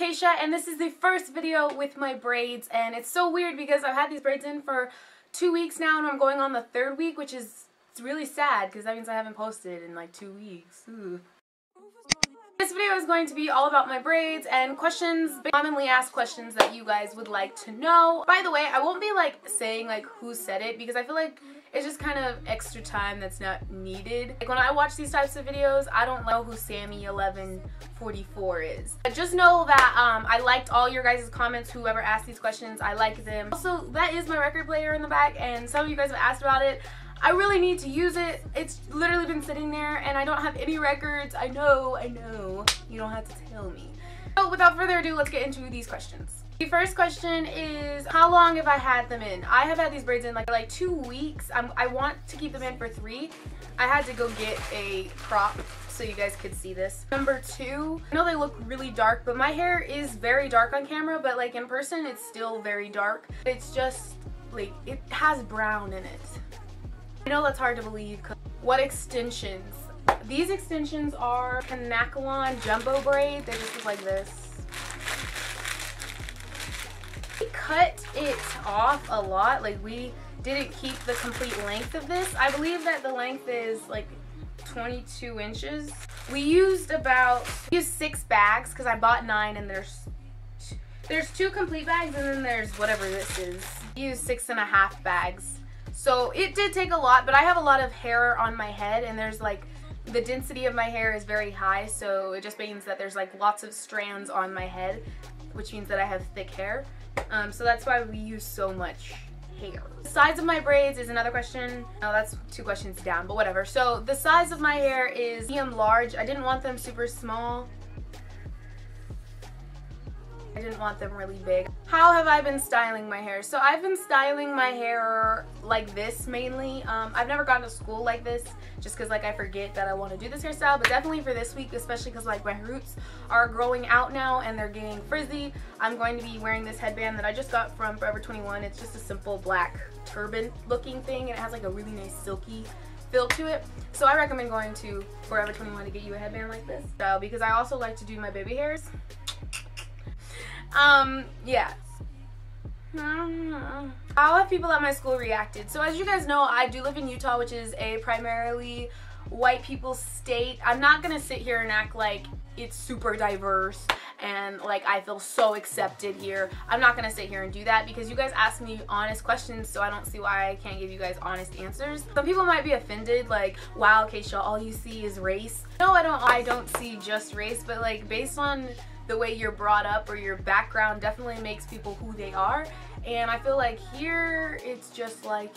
Keisha, and this is the first video with my braids, and it's so weird because I've had these braids in for 2 weeks now and I'm going on the 3rd week, which is really sad because that means I haven't posted in like 2 weeks. Ooh. This video is going to be all about my braids and questions, commonly asked questions that you guys would like to know. By the way, I won't be like saying like who said it because I feel like it's just kind of extra time that's not needed. Like when I watch these types of videos, I don't know who Sammy1144 is. But just know that I liked all your guys' comments, whoever asked these questions, I like them. Also, that is my record player in the back and some of you guys have asked about it. I really need to use it. It's literally been sitting there and I don't have any records. I know. You don't have to tell me. So without further ado, let's get into these questions. The first question is, how long have I had them in? I have had these braids in like 2 weeks. I want to keep them in for 3. I had to go get a crop so you guys could see this. Number 2, I know they look really dark, but my hair is very dark on camera, but like in person it's still very dark. It's just like, it has brown in it. I know that's hard to believe. What extensions? These extensions are Hangout jumbo braid. They just look like this. We cut it off a lot. Like we didn't keep the complete length of this. I believe that the length is like 22 inches. We used 6 bags because I bought 9 and there's 2 complete bags and then there's whatever this is. We used 6.5 bags. So it did take a lot, but I have a lot of hair on my head and there's like, the density of my hair is very high, so it just means that there's like lots of strands on my head, which means that I have thick hair. So that's why we use so much hair. The size of my braids is another question. No, that's 2 questions down, but whatever. So the size of my hair is medium large. I didn't want them super small. I didn't want them really big. How have I been styling my hair? So I've been styling my hair like this mainly. I've never gone to school like this just because like I forget that I want to do this hairstyle, but definitely for this week, especially because like my roots are growing out now and they're getting frizzy, I'm going to be wearing this headband that I just got from Forever 21. It's just a simple black turban looking thing and it has like a really nice silky feel to it. So I recommend going to Forever 21 to get you a headband like this style because I also like to do my baby hairs. Yeah. How have people at my school reacted? So as you guys know, I do live in Utah, which is a primarily white people's state. I'm not gonna sit here and act like it's super diverse and like I feel so accepted here. I'm not gonna sit here and do that because you guys ask me honest questions, so I don't see why I can't give you guys honest answers. Some people might be offended, like, wow, Keisha, all you see is race. No, I don't see just race, but like based on the way you're brought up or your background definitely makes people who they are, and I feel like here it's just like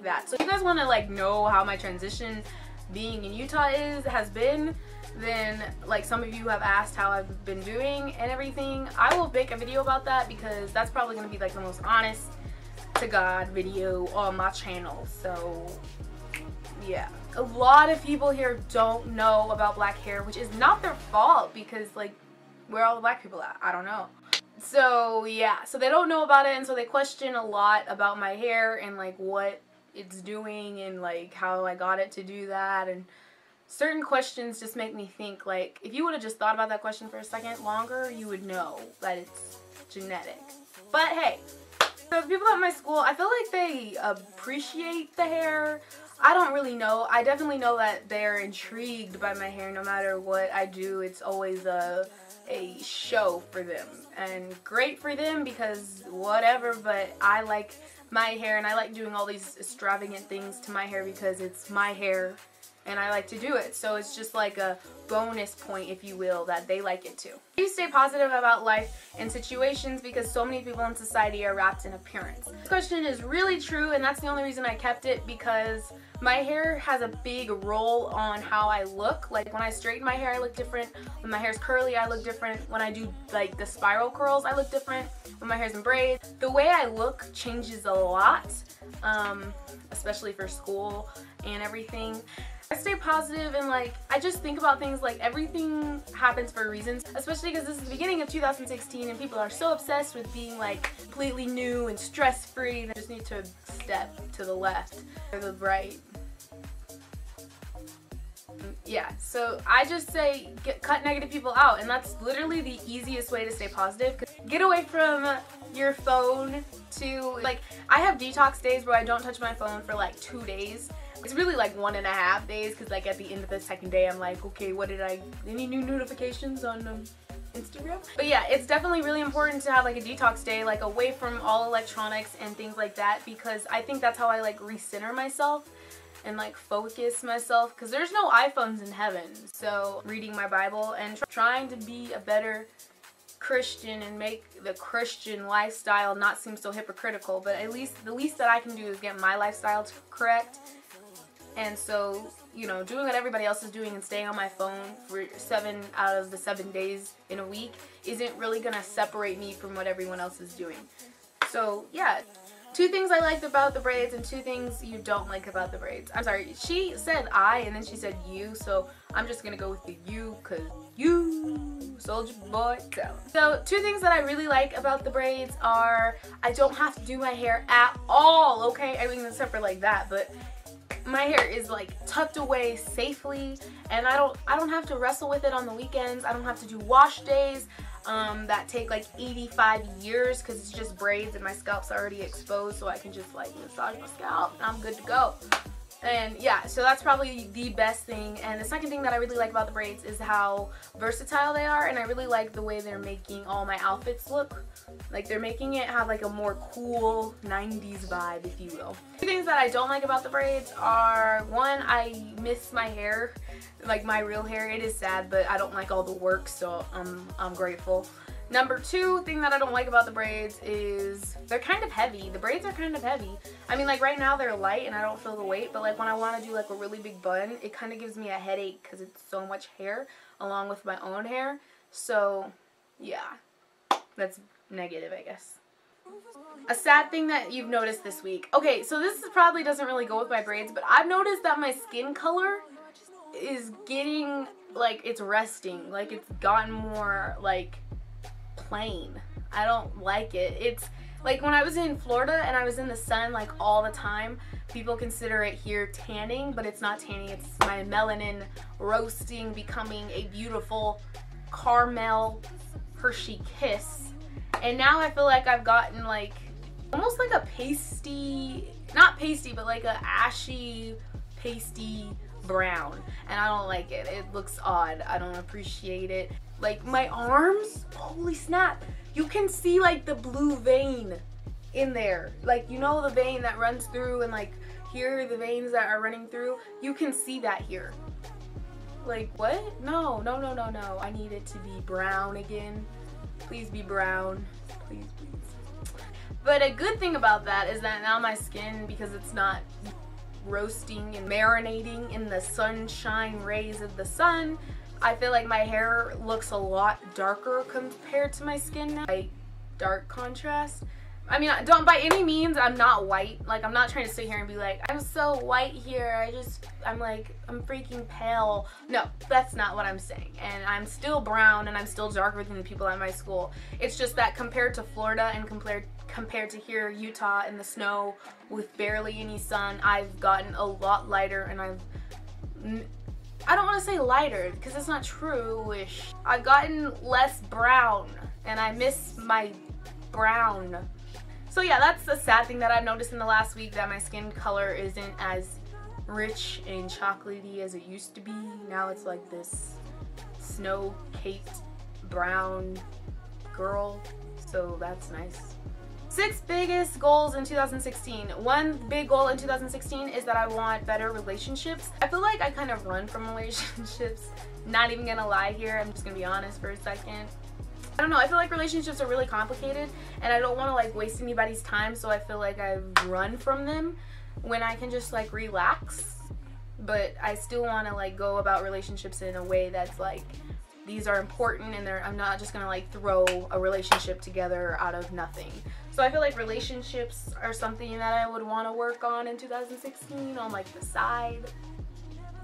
that. So if you guys want to like know how my transition being in Utah has been, then like some of you have asked how I've been doing and everything. I will make a video about that because that's probably going to be like the most honest to God video on my channel. So yeah, a lot of people here don't know about black hair, which is not their fault because like, where are all the black people at? I don't know. So yeah, so they don't know about it and so they question a lot about my hair and like what it's doing and like how I got it to do that, and certain questions just make me think like if you would have just thought about that question for a second longer, you would know that it's genetic. But hey, so the people at my school, I feel like they appreciate the hair. I don't really know. I definitely know that they're intrigued by my hair no matter what I do. It's always a show for them and great for them because whatever, but I like my hair and I like doing all these extravagant things to my hair because it's my hair and I like to do it. So it's just like a bonus point, if you will, that they like it too. You stay positive about life and situations because so many people in society are wrapped in appearance. This question is really true and that's the only reason I kept it because my hair has a big role on how I look. Like when I straighten my hair, I look different. When my hair's curly, I look different. When I do like the spiral curls, I look different. When my hair's in braids, the way I look changes a lot, especially for school and everything. I stay positive and like I just think about things like everything happens for reasons, especially because this is the beginning of 2016 and people are so obsessed with being like completely new and stress-free. They just need to step to the left or the right. yeah, so I just say cut negative people out, and that's literally the easiest way to stay positive. Get away from your phone to, like, I have detox days where I don't touch my phone for like 2 days. It's really like 1.5 days, because like at the end of the second day I'm like, okay, what did any new notifications on Instagram? But yeah, it's definitely really important to have like a detox day, like away from all electronics and things like that, because I think that's how I like recenter myself and like focus myself, because there's no iPhones in heaven. So reading my Bible and trying to be a better Christian and make the Christian lifestyle not seem so hypocritical, but at least the least that I can do is get my lifestyle correct. And so, you know, doing what everybody else is doing and staying on my phone for 7 out of the 7 days in a week isn't really gonna separate me from what everyone else is doing. So yeah, 2 things I liked about the braids and 2 things you don't like about the braids. I'm sorry, she said I and then she said you, so I'm just gonna go with the you, cause you, soldier boy. So 2 things that I really like about the braids are I don't have to do my hair at all, okay? I mean, except for like that, but my hair is like tucked away safely, and I don't have to wrestle with it on the weekends. I don't have to do wash days that take like 85 years, because it's just braids and my scalp's already exposed, so I can just like massage my scalp and I'm good to go. And yeah, so that's probably the best thing. And the second thing that I really like about the braids is how versatile they are, and I really like the way they're making all my outfits look. Like, they're making it have like a more cool 90s vibe, if you will. 2 things that I don't like about the braids are, 1, I miss my hair, like my real hair. It is sad, but I don't like all the work, so I'm grateful. Number 2 thing that I don't like about the braids is they're kind of heavy. The braids are kind of heavy. I mean, like right now they're light and I don't feel the weight, but like when I want to do like a really big bun, it kind of gives me a headache because it's so much hair along with my own hair. So yeah, that's negative, I guess. A sad thing that you've noticed this week. Okay, so this probably doesn't really go with my braids, but I've noticed that my skin color is getting, like, it's resting. Like, it's gotten more like plain. I don't like it. It's like when I was in Florida and I was in the sun like all the time, people consider it here tanning, but it's not tanning. It's my melanin roasting, becoming a beautiful caramel Hershey kiss. And now I feel like I've gotten like almost like a pasty, not pasty, but like a ashy pasty brown, and I don't like it. It looks odd. I don't appreciate it. Like my arms, holy snap, you can see like the blue vein in there. Like, you know, the vein that runs through, and like here are the veins that are running through. You can see that here. Like, what? No, no, no, no, no. I need it to be brown again. Please be brown. Please, please. But a good thing about that is that now my skin, because it's not roasting and marinating in the sunshine rays of the sun, I feel like my hair looks a lot darker compared to my skin now. Like, dark contrast. I mean, don't, by any means, I'm not white. Like, I'm not trying to sit here and be like, I'm so white here. I'm like, I'm freaking pale. No, that's not what I'm saying. And I'm still brown, and I'm still darker than the people at my school. It's just that compared to Florida and compared to here, Utah, in the snow with barely any sun, I've gotten a lot lighter, and I don't want to say lighter because it's not true-ish. I've gotten less brown, and I miss my brown. So yeah, that's the sad thing that I've noticed in the last week, that my skin color isn't as rich and chocolatey as it used to be. Now it's like this snow-caked brown girl, so that's nice. 6 biggest goals in 2016. One big goal in 2016 is that I want better relationships. I feel like I kind of run from relationships. Not even gonna lie here, I'm just gonna be honest for a second. I don't know, I feel like relationships are really complicated, and I don't want to like waste anybody's time, so I feel like I run from them when I can just like relax. But I still want to like go about relationships in a way that's like, these are important, and I'm not just gonna like throw a relationship together out of nothing. So I feel like relationships are something that I would want to work on in 2016 on like the side.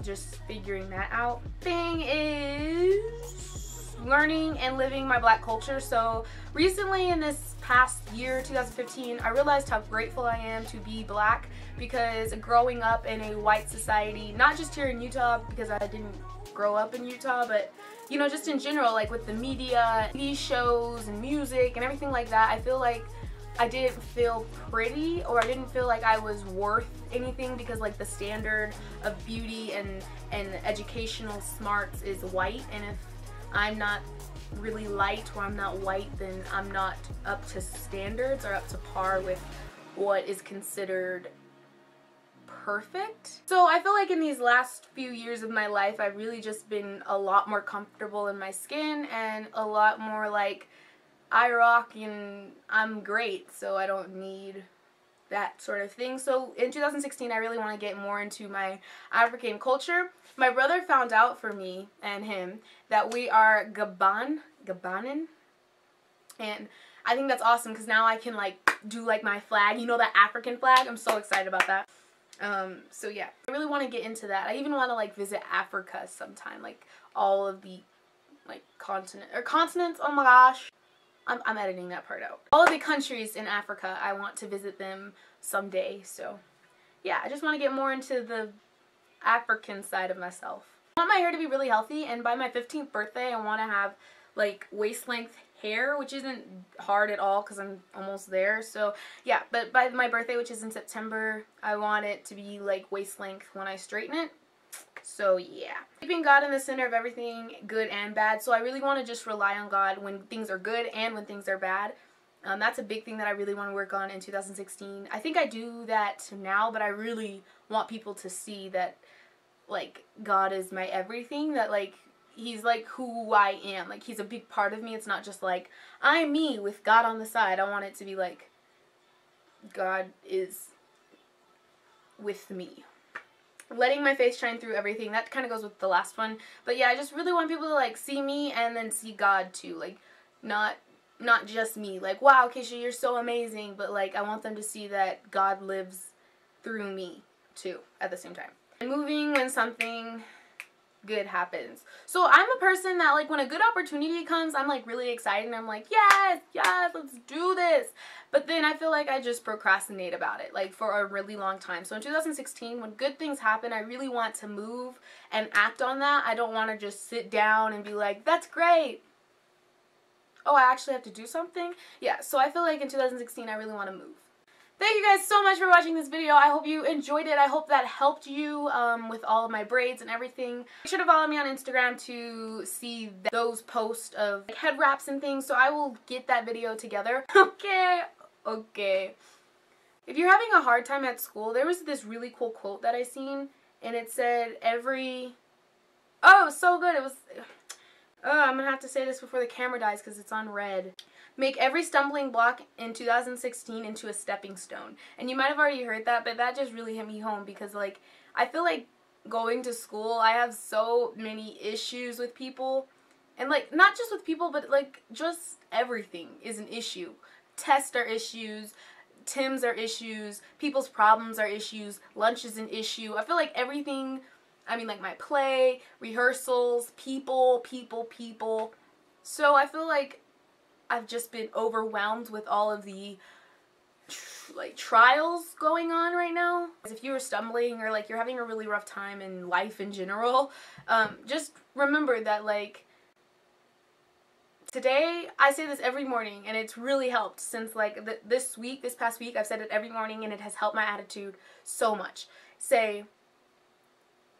Just figuring that out. Thing is learning and living my black culture. So recently in this past year, 2015, I realized how grateful I am to be black, because growing up in a white society, not just here in Utah because I didn't grow up in Utah, but you know, just in general, like with the media, TV shows and music and everything like that, I feel like I didn't feel pretty, or I didn't feel like I was worth anything, because like the standard of beauty and educational smarts is white, and if I'm not really light or I'm not white, then I'm not up to standards or up to par with what is considered perfect. So I feel like in these last few years of my life, I've really just been a lot more comfortable in my skin and a lot more like, I rock and I'm great, so I don't need that sort of thing. So in 2016, I really want to get more into my African culture. My brother found out for me and him that we are Gabanan, and I think that's awesome, because now I can like do like my flag, you know, that African flag. I'm so excited about that. So yeah, I really want to get into that. I even want to like visit Africa sometime, like all of the like continents. Oh my gosh. I'm editing that part out. All of the countries in Africa, I want to visit them someday. So yeah, I just want to get more into the African side of myself. I want my hair to be really healthy, and by my 15th birthday, I want to have like waist length hair, which isn't hard at all because I'm almost there. So yeah, but by my birthday, which is in September, I want it to be like waist length when I straighten it. So yeah, keeping God in the center of everything, good and bad. So I really want to just rely on God when things are good and when things are bad. That's a big thing that I really want to work on in 2016. I think I do that now, but I really want people to see that like God is my everything, that like He's like who I am, like He's a big part of me. It's not just like I'm me with God on the side. I want it to be like God is with me. Letting my face shine through everything, that kind of goes with the last one. But yeah, I just really want people to like see me and then see God too, like not just me, like wow, Keisha, you're so amazing, but like I want them to see that God lives through me too at the same time. And moving when something good happens. So I'm a person that like when a good opportunity comes, I'm like really excited and I'm like, yes, let's do this. But then I feel like I just procrastinate about it like for a really long time. So in 2016, when good things happen, I really want to move and act on that. I don't want to just sit down and be like, that's great. Oh, I actually have to do something? Yeah, so I feel like in 2016, I really want to move. Thank you guys so much for watching this video. I hope you enjoyed it. I hope that helped you with all of my braids and everything. Make sure to follow me on Instagram to see those posts of like, head wraps and things, so I will get that video together. Okay. If you're having a hard time at school, there was this really cool quote that I seen, and it said oh, it was so good. It was... I'm going to have to say this before the camera dies because it's on red. Make every stumbling block in 2016 into a stepping stone. And you might have already heard that, but that just really hit me home because, like, I feel like going to school, I have so many issues with people. And, like, not just with people, but, like, just everything is an issue. Tests are issues. Tims are issues. People's problems are issues. Lunch is an issue. I feel like everything... I mean, like my play, rehearsals, people. So I feel like I've just been overwhelmed with all of the like trials going on right now. If you are stumbling or like you're having a really rough time in life in general, just remember that like today, I say this every morning and it's really helped since like this past week, I've said it every morning and it has helped my attitude so much. Say,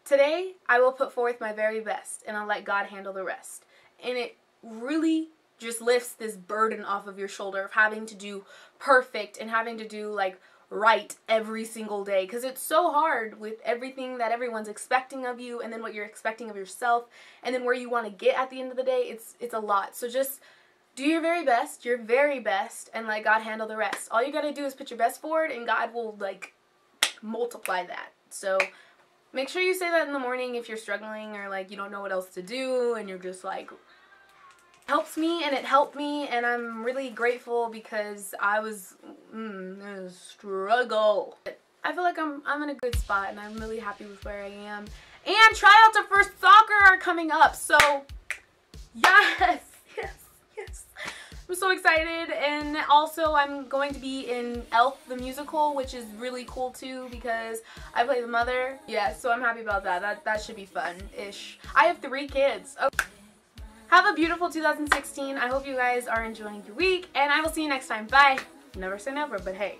today, I will put forth my very best, and I'll let God handle the rest. And it really just lifts this burden off of your shoulder of having to do perfect and having to do, like, right every single day. Because it's so hard with everything that everyone's expecting of you, and then what you're expecting of yourself, and then where you want to get at the end of the day. It's a lot. So just do your very best, and let God handle the rest. All you gotta do is put your best forward, and God will, like, multiply that. So... make sure you say that in the morning if you're struggling or like you don't know what else to do and you're just like, helps me and it helped me and I'm really grateful because I was in a struggle. I feel like I'm in a good spot and I'm really happy with where I am. And tryouts for soccer are coming up, so Yes! Yes! Yes! I'm so excited, and also I'm going to be in Elf the Musical, which is really cool too because I play the mother. Yeah, so I'm happy about that. That should be fun-ish. I have 3 kids. Okay. Have a beautiful 2016. I hope you guys are enjoying your week, and I will see you next time. Bye! Never say never, but hey.